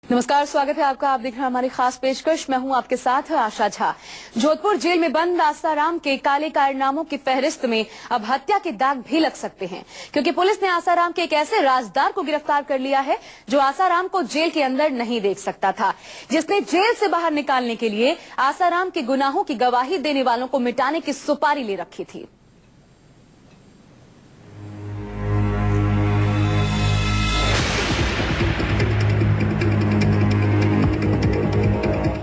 नमस्कार, स्वागत है आपका। आप देख रहे हैं हमारी खास पेशकश। मैं हूं आपके साथ आशा झा। जोधपुर जेल में बंद आसाराम के काले कारनामों की फहरिस्त में अब हत्या के दाग भी लग सकते हैं, क्योंकि पुलिस ने आसाराम के एक ऐसे राजदार को गिरफ्तार कर लिया है जो आसाराम को जेल के अंदर नहीं देख सकता था, जिसने जेल से बाहर निकालने के लिए आसाराम के गुनाहों की गवाही देने वालों को मिटाने की सुपारी ले रखी थी।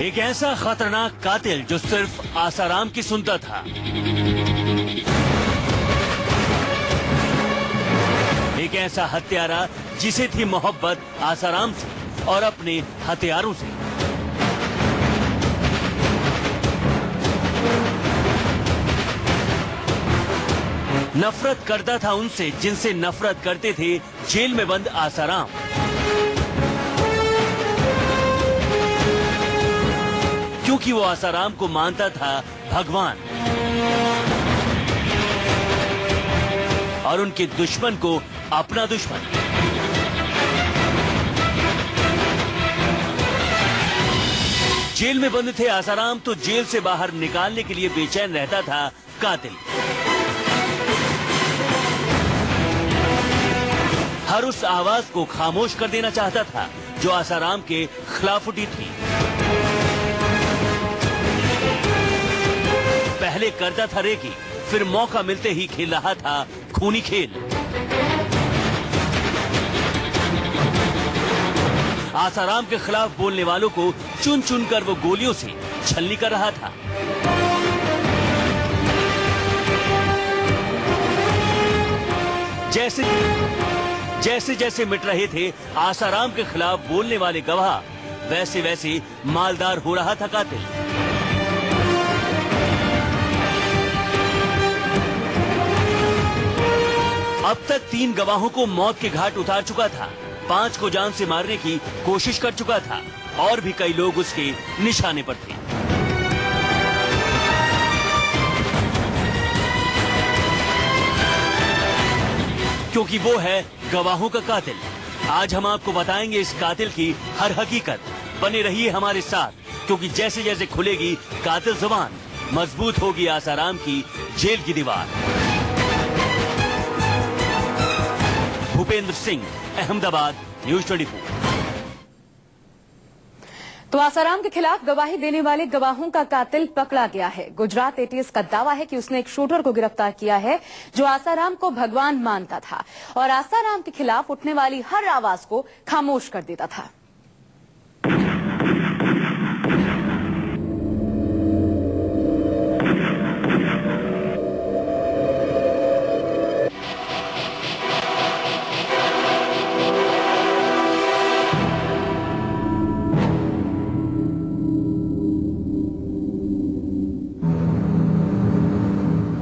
एक ऐसा खतरनाक कातिल जो सिर्फ आसाराम की सुनता था। एक ऐसा हत्यारा जिसे थी मोहब्बत आसाराम से और अपने हथियारों से। नफरत करता था उनसे जिनसे नफरत करते थे जेल में बंद आसाराम। क्योंकि वो आसाराम को मानता था भगवान और उनके दुश्मन को अपना दुश्मन। जेल में बंद थे आसाराम तो जेल से बाहर निकालने के लिए बेचैन रहता था कातिल। हर उस आवाज को खामोश कर देना चाहता था जो आसाराम के खिलाफ उठी थी। पहले करता था रेकी, फिर मौका मिलते ही खेल रहा था खूनी खेल। आसाराम के खिलाफ बोलने वालों को चुन चुन कर वो गोलियों से छलनी कर रहा था। जैसे जैसे मिट रहे थे आसाराम के खिलाफ बोलने वाले गवाह, वैसे वैसे मालदार हो रहा था कातिल। अब तक 3 गवाहों को मौत के घाट उतार चुका था, 5 को जान से मारने की कोशिश कर चुका था और भी कई लोग उसके निशाने पर थे। क्योंकि वो है गवाहों का कातिल। आज हम आपको बताएंगे इस कातिल की हर हकीकत। बने रहिए हमारे साथ, क्योंकि जैसे जैसे खुलेगी कातिल जुबान, मजबूत होगी आसाराम की जेल की दीवार। भूपेंद्र सिंह, अहमदाबाद, न्यूज 24। तो आसाराम के खिलाफ गवाही देने वाले गवाहों का कातिल पकड़ा गया है। गुजरात एटीएस का दावा है कि उसने एक शूटर को गिरफ्तार किया है जो आसाराम को भगवान मानता था और आसाराम के खिलाफ उठने वाली हर आवाज को खामोश कर देता था।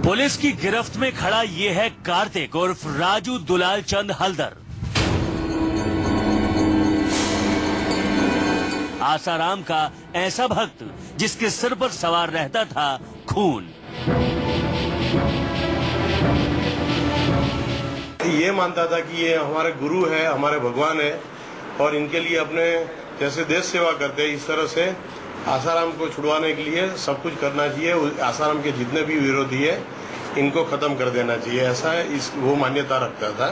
पुलिस की गिरफ्त में खड़ा ये है कार्तिक उर्फ राजू दुलाल चंद हल्दर। आसाराम का ऐसा भक्त जिसके सिर पर सवार रहता था खून। ये मानता था कि ये हमारे गुरु है, हमारे भगवान है और इनके लिए अपने जैसे देश सेवा करते हैं, इस तरह से आसाराम को छुड़वाने के लिए सब कुछ करना चाहिए। आसाराम के जितने भी विरोधी है इनको खत्म कर देना चाहिए, ऐसा वो मान्यता रखता था।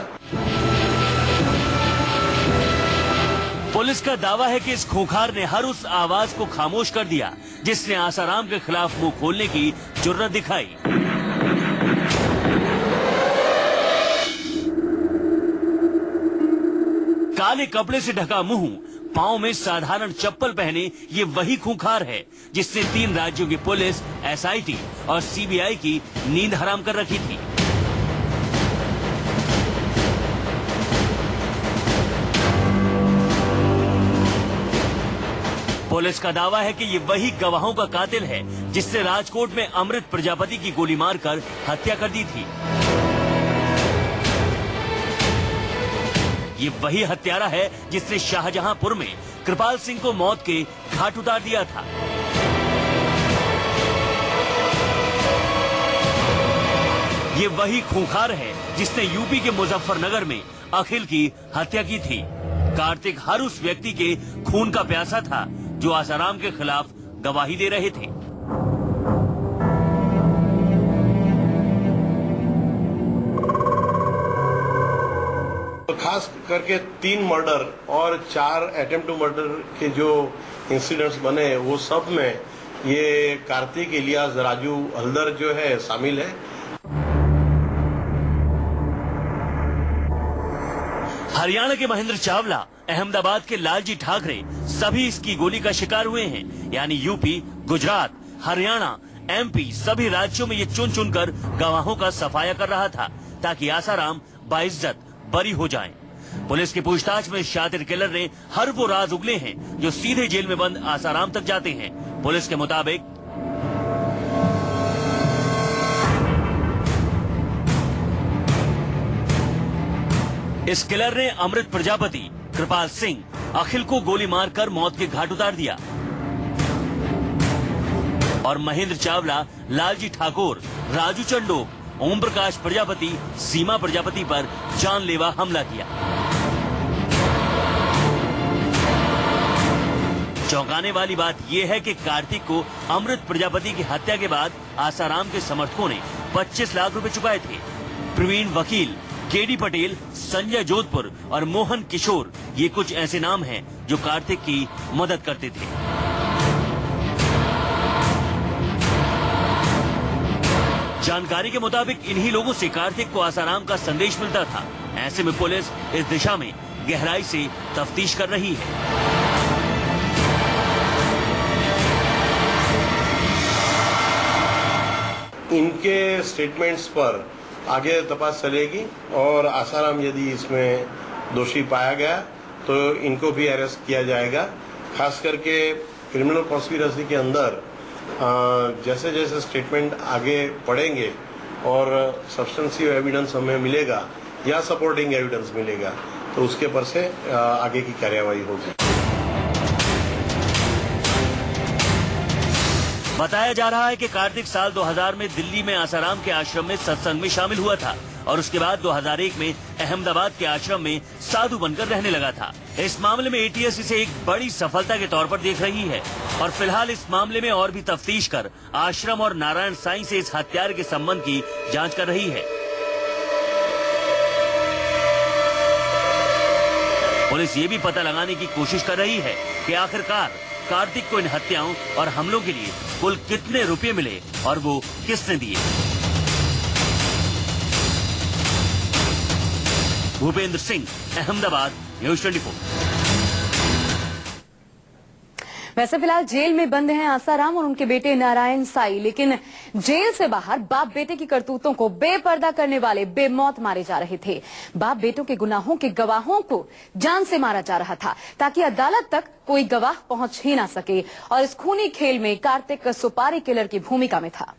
पुलिस का दावा है कि इस खूंखार ने हर उस आवाज को खामोश कर दिया जिसने आसाराम के खिलाफ मुंह खोलने की जुर्रत दिखाई। काले कपड़े से ढका मुंह, पांव में साधारण चप्पल पहने ये वही खूंखार है जिसने 3 राज्यों की पुलिस, एसआईटी और सीबीआई की नींद हराम कर रखी थी। पुलिस का दावा है कि ये वही गवाहों का कातिल है जिसने राजकोट में अमृत प्रजापति की गोली मारकर हत्या कर दी थी। ये वही हत्यारा है जिसने शाहजहांपुर में कृपाल सिंह को मौत के घाट उतार दिया था। ये वही खूंखार है जिसने यूपी के मुजफ्फरनगर में अखिल की हत्या की थी। कार्तिक हर उस व्यक्ति के खून का प्यासा था जो आसाराम के खिलाफ गवाही दे रहे थे। खास करके 3 मर्डर और 4 अटेम्प्ट टू मर्डर के जो इंसिडेंट्स बने वो सब में ये कार्तिक, इलियास, राजू, हल्दर जो है शामिल है। हरियाणा के महेंद्र चावला, अहमदाबाद के लालजी ठाकरे सभी इसकी गोली का शिकार हुए हैं। यानी यूपी, गुजरात, हरियाणा, एमपी सभी राज्यों में ये चुन चुनकर गवाहों का सफाया कर रहा था ताकि आसाराम बाइज्जत बरी हो जाएं। पुलिस की पूछताछ में शातिर किलर ने हर वो राज उगले हैं जो सीधे जेल में बंद आसाराम तक जाते हैं। पुलिस के मुताबिक इस किलर ने अमृत प्रजापति, कृपाल सिंह, अखिल को गोली मारकर मौत के घाट उतार दिया और महेंद्र चावला, लालजी ठाकुर, राजू चंडोक, ओम प्रकाश प्रजापति, सीमा प्रजापति पर जानलेवा हमला किया। चौंकाने वाली बात यह है कि कार्तिक को अमृत प्रजापति की हत्या के बाद आसाराम के समर्थकों ने 25 लाख रुपए चुकाए थे। प्रवीण वकील, केडी पटेल, संजय जोधपुर और मोहन किशोर ये कुछ ऐसे नाम हैं जो कार्तिक की मदद करते थे। जानकारी के मुताबिक इन्हीं लोगों से कार्तिक को आसाराम का संदेश मिलता था। ऐसे में पुलिस इस दिशा में गहराई से तफ्तीश कर रही है। इनके स्टेटमेंट्स पर आगे तपास चलेगी और आसाराम यदि इसमें दोषी पाया गया तो इनको भी अरेस्ट किया जाएगा। खास करके क्रिमिनल कॉन्स्पिरेसी के अंदर जैसे जैसे स्टेटमेंट आगे पढ़ेंगे और सब्सटेंसिव एविडेंस हमें मिलेगा या सपोर्टिंग एविडेंस मिलेगा तो उसके पर से आगे की कार्यवाही होगी। बताया जा रहा है कि कार्तिक साल 2000 में दिल्ली में आसाराम के आश्रम में सत्संग में शामिल हुआ था और उसके बाद 2001 में अहमदाबाद के आश्रम में साधु बनकर रहने लगा था। इस मामले में एटीएस इसे एक बड़ी सफलता के तौर पर देख रही है और फिलहाल इस मामले में और भी तफ्तीश कर आश्रम और नारायण साईं से इस हत्यारे के संबंध की जांच कर रही है। पुलिस ये भी पता लगाने की कोशिश कर रही है कि आखिरकार कार्तिक को इन हत्याओं और हमलों के लिए कुल कितने रुपए मिले और वो किसने दिए। भूपेंद्र सिंह, अहमदाबाद, न्यूज़ 24। वैसे फिलहाल जेल में बंद हैं आसाराम और उनके बेटे नारायण साई, लेकिन जेल से बाहर बाप बेटे की करतूतों को बेपर्दा करने वाले बेमौत मारे जा रहे थे। बाप बेटों के गुनाहों के गवाहों को जान से मारा जा रहा था ताकि अदालत तक कोई गवाह पहुंच ही ना सके और इस खूनी खेल में कार्तिक सुपारी किलर की भूमिका में था।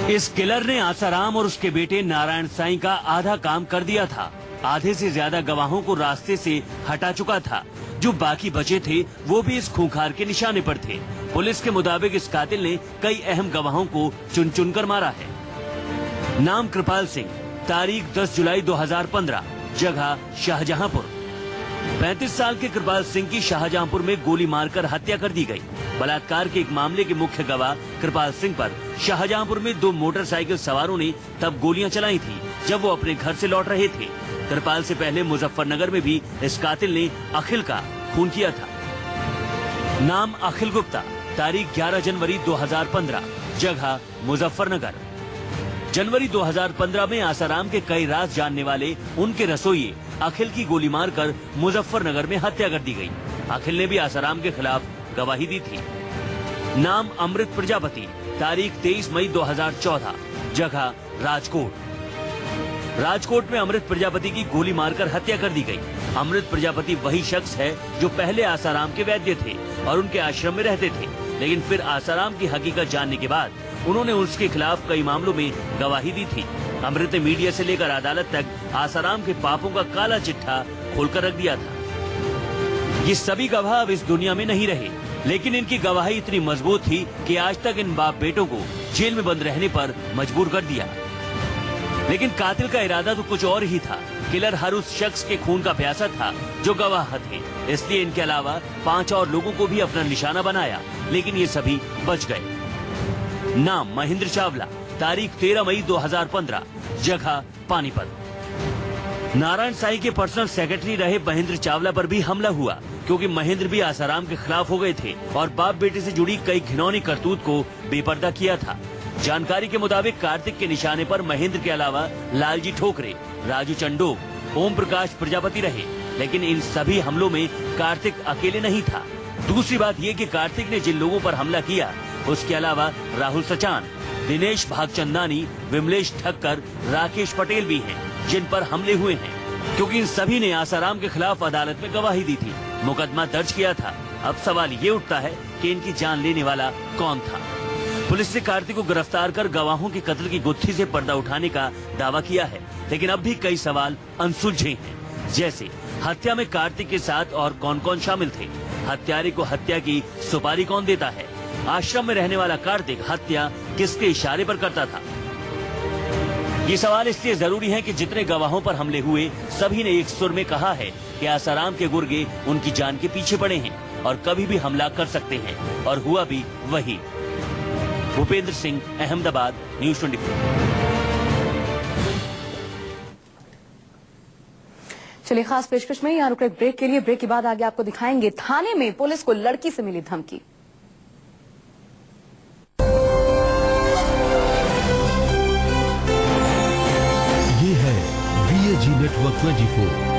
इस किलर ने आसाराम और उसके बेटे नारायण साईं का आधा काम कर दिया था। आधे से ज्यादा गवाहों को रास्ते से हटा चुका था। जो बाकी बचे थे वो भी इस खूंखार के निशाने पर थे। पुलिस के मुताबिक इस कातिल ने कई अहम गवाहों को चुन चुन कर मारा है। नाम कृपाल सिंह, तारीख 10 जुलाई 2015, जगह शाहजहांपुर। 35 साल के कृपाल सिंह की शाहजहांपुर में गोली मारकर हत्या कर दी गई। बलात्कार के एक मामले के मुख्य गवाह कृपाल सिंह पर शाहजहांपुर में 2 मोटरसाइकिल सवारों ने तब गोलियां चलाई थी जब वो अपने घर से लौट रहे थे। कृपाल से पहले मुजफ्फरनगर में भी इस कातिल ने अखिल का खून किया था। नाम अखिल गुप्ता, तारीख 11 जनवरी 2015, जगह मुजफ्फरनगर। जनवरी 2015 में आसाराम के कई राज जानने वाले उनके रसोइये अखिल की गोली मारकर मुजफ्फरनगर में हत्या कर दी गई। अखिल ने भी आसाराम के खिलाफ गवाही दी थी। नाम अमृत प्रजापति, तारीख 23 मई 2014, जगह राजकोट। राजकोट में अमृत प्रजापति की गोली मारकर हत्या कर दी गई। अमृत प्रजापति वही शख्स है जो पहले आसाराम के वैद्य थे और उनके आश्रम में रहते थे, लेकिन फिर आसाराम की हकीकत जानने के बाद उन्होंने उसके खिलाफ कई मामलों में गवाही दी थी। अमृत ने मीडिया से लेकर अदालत तक आसाराम के पापों का काला चिट्ठा खोलकर रख दिया था। ये सभी गवाह अब इस दुनिया में नहीं रहे, लेकिन इनकी गवाही इतनी मजबूत थी कि आज तक इन बाप बेटों को जेल में बंद रहने पर मजबूर कर दिया। लेकिन कातिल का इरादा तो कुछ और ही था। किलर हर उस शख्स के खून का प्यासा था जो गवाह थे, इसलिए इनके अलावा 5 और लोगों को भी अपना निशाना बनाया, लेकिन ये सभी बच गए। नाम महेंद्र चावला, तारीख 13 मई 2015, जगह पानीपत। नारायण साईं के पर्सनल सेक्रेटरी रहे महेंद्र चावला पर भी हमला हुआ, क्योंकि महेंद्र भी आसाराम के खिलाफ हो गए थे और बाप बेटे से जुड़ी कई घिनौनी करतूत को बेपर्दा किया था। जानकारी के मुताबिक कार्तिक के निशाने पर महेंद्र के अलावा लालजी ठोकरे, राजू चंडोक, ओम प्रकाश प्रजापति रहे, लेकिन इन सभी हमलों में कार्तिक अकेले नहीं था। दूसरी बात ये कि कार्तिक ने जिन लोगों पर हमला किया उसके अलावा राहुल सचान, दिनेश भागचंदानी, विमलेश ठक्कर, राकेश पटेल भी हैं जिन पर हमले हुए हैं, क्योंकि इन सभी ने आसाराम के खिलाफ अदालत में गवाही दी थी, मुकदमा दर्ज किया था। अब सवाल ये उठता है कि इनकी जान लेने वाला कौन था। पुलिस ने कार्तिक को गिरफ्तार कर गवाहों के कत्ल की गुत्थी से पर्दा उठाने का दावा किया है, लेकिन अब भी कई सवाल अनसुलझे हैं। जैसे हत्या में कार्तिक के साथ और कौन कौन शामिल थे, हत्यारे को हत्या की सुपारी कौन देता है, आश्रम में रहने वाला कार्तिक हत्या किसके इशारे पर करता था। ये सवाल इसलिए जरूरी है कि जितने गवाहों पर हमले हुए सभी ने एक सुर में कहा है कि आसाराम के गुर्गे उनकी जान के पीछे पड़े हैं और कभी भी हमला कर सकते हैं, और हुआ भी वही। भूपेंद्र सिंह, अहमदाबाद, न्यूज़ 24। चलिए खास पेशकश में यहाँ रुक ब्रेक के लिए। ब्रेक के बाद आगे आपको दिखाएंगे थाने में पुलिस को लड़की से मिली धमकी। ये है BAG नेटवर्क 24।